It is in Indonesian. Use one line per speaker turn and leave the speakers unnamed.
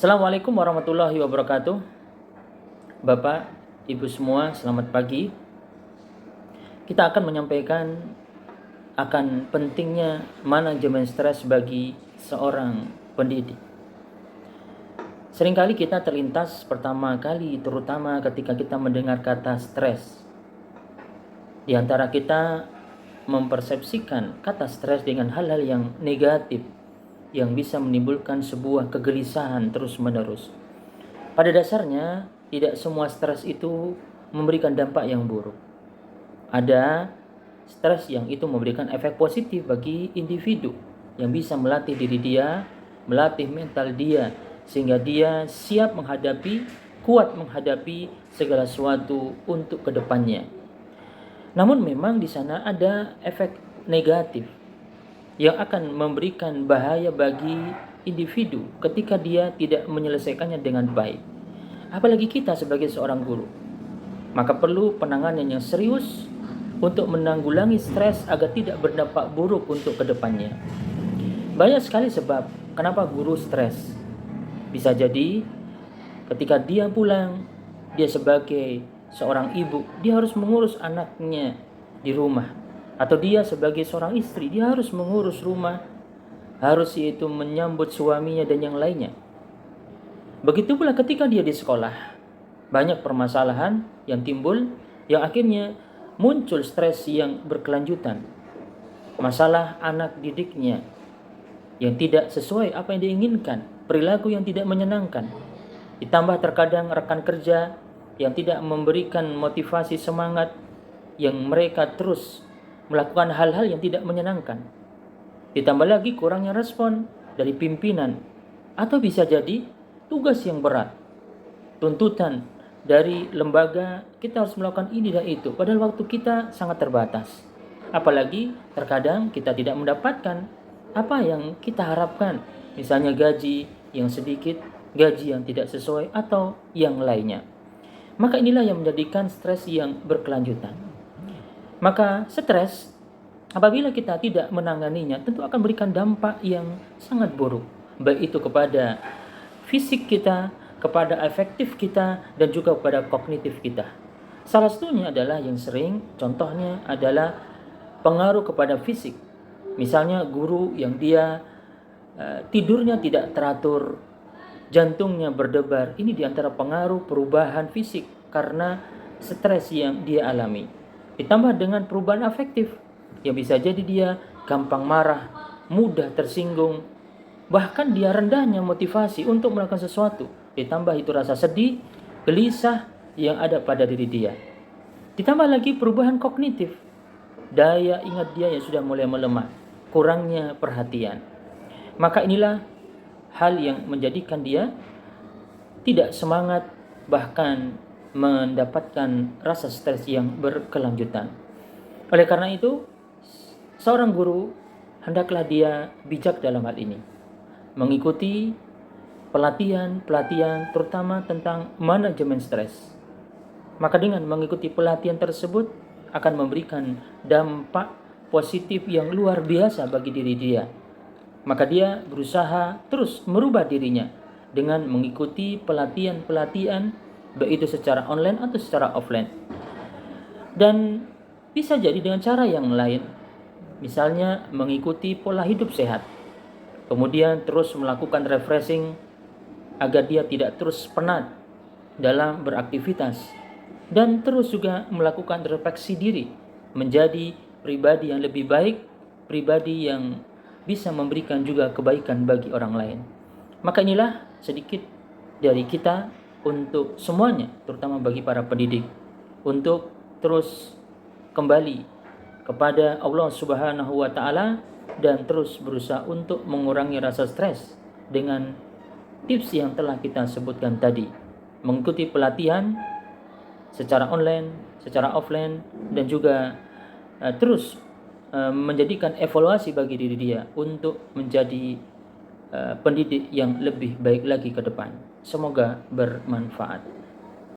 Assalamualaikum warahmatullahi wabarakatuh. Bapak, Ibu semua, selamat pagi. Kita akan menyampaikan akan pentingnya manajemen stres bagi seorang pendidik. Seringkali kita terlintas pertama kali, terutama ketika kita mendengar kata stres. Di antara kita mempersepsikan kata stres dengan hal-hal yang negatif, yang bisa menimbulkan sebuah kegelisahan terus-menerus. Pada dasarnya, tidak semua stres itu memberikan dampak yang buruk. Ada stres yang itu memberikan efek positif bagi individu yang bisa melatih diri dia, melatih mental dia, sehingga dia siap menghadapi, kuat menghadapi segala sesuatu untuk kedepannya. Namun memang di sana ada efek negatif yang akan memberikan bahaya bagi individu ketika dia tidak menyelesaikannya dengan baik. Apalagi kita sebagai seorang guru. Maka perlu penanganan yang serius untuk menanggulangi stres agar tidak berdampak buruk untuk kedepannya. Banyak sekali sebab kenapa guru stres. Bisa jadi ketika dia pulang, dia sebagai seorang ibu, dia harus mengurus anaknya di rumah. Atau dia sebagai seorang istri, dia harus mengurus rumah, harus yaitu menyambut suaminya dan yang lainnya. Begitu pula ketika dia di sekolah, banyak permasalahan yang timbul yang akhirnya muncul stres yang berkelanjutan. Masalah anak didiknya yang tidak sesuai apa yang diinginkan, perilaku yang tidak menyenangkan. Ditambah terkadang rekan kerja yang tidak memberikan motivasi semangat, yang mereka terus melakukan hal-hal yang tidak menyenangkan. Ditambah lagi kurangnya respon dari pimpinan, atau bisa jadi tugas yang berat, tuntutan dari lembaga, kita harus melakukan ini dan itu, padahal waktu kita sangat terbatas. Apalagi terkadang kita tidak mendapatkan apa yang kita harapkan, misalnya gaji yang sedikit, gaji yang tidak sesuai, atau yang lainnya. Maka inilah yang menjadikan stres yang berkelanjutan. Maka stres, apabila kita tidak menanganinya, tentu akan memberikan dampak yang sangat buruk, baik itu kepada fisik kita, kepada afektif kita, dan juga kepada kognitif kita. Salah satunya adalah yang sering, contohnya adalah pengaruh kepada fisik. Misalnya guru yang dia tidurnya tidak teratur, jantungnya berdebar, ini diantara pengaruh perubahan fisik karena stres yang dia alami. Ditambah dengan perubahan afektif, yang bisa jadi dia gampang marah, mudah tersinggung, bahkan dia rendahnya motivasi untuk melakukan sesuatu. Ditambah itu rasa sedih, gelisah yang ada pada diri dia. Ditambah lagi perubahan kognitif, daya ingat dia yang sudah mulai melemah, kurangnya perhatian. Maka inilah hal yang menjadikan dia tidak semangat, bahkan mendapatkan rasa stres yang berkelanjutan. Oleh karena itu, seorang guru hendaklah dia bijak dalam hal ini, mengikuti pelatihan terutama tentang manajemen stres. Maka dengan mengikuti pelatihan tersebut akan memberikan dampak positif yang luar biasa bagi diri dia. Maka dia berusaha terus merubah dirinya dengan mengikuti pelatihan, baik itu secara online atau secara offline. Dan bisa jadi dengan cara yang lain, misalnya mengikuti pola hidup sehat, kemudian terus melakukan refreshing agar dia tidak terus penat dalam beraktivitas, dan terus juga melakukan refleksi diri menjadi pribadi yang lebih baik, pribadi yang bisa memberikan juga kebaikan bagi orang lain. Maka inilah sedikit dari kita untuk semuanya, terutama bagi para pendidik, untuk terus kembali kepada Allah Subhanahu wa taala dan terus berusaha untuk mengurangi rasa stres dengan tips yang telah kita sebutkan tadi. Mengikuti pelatihan secara online, secara offline, dan juga terus menjadikan evaluasi bagi diri dia untuk menjadi pendidik yang lebih baik lagi ke depan. Semoga bermanfaat.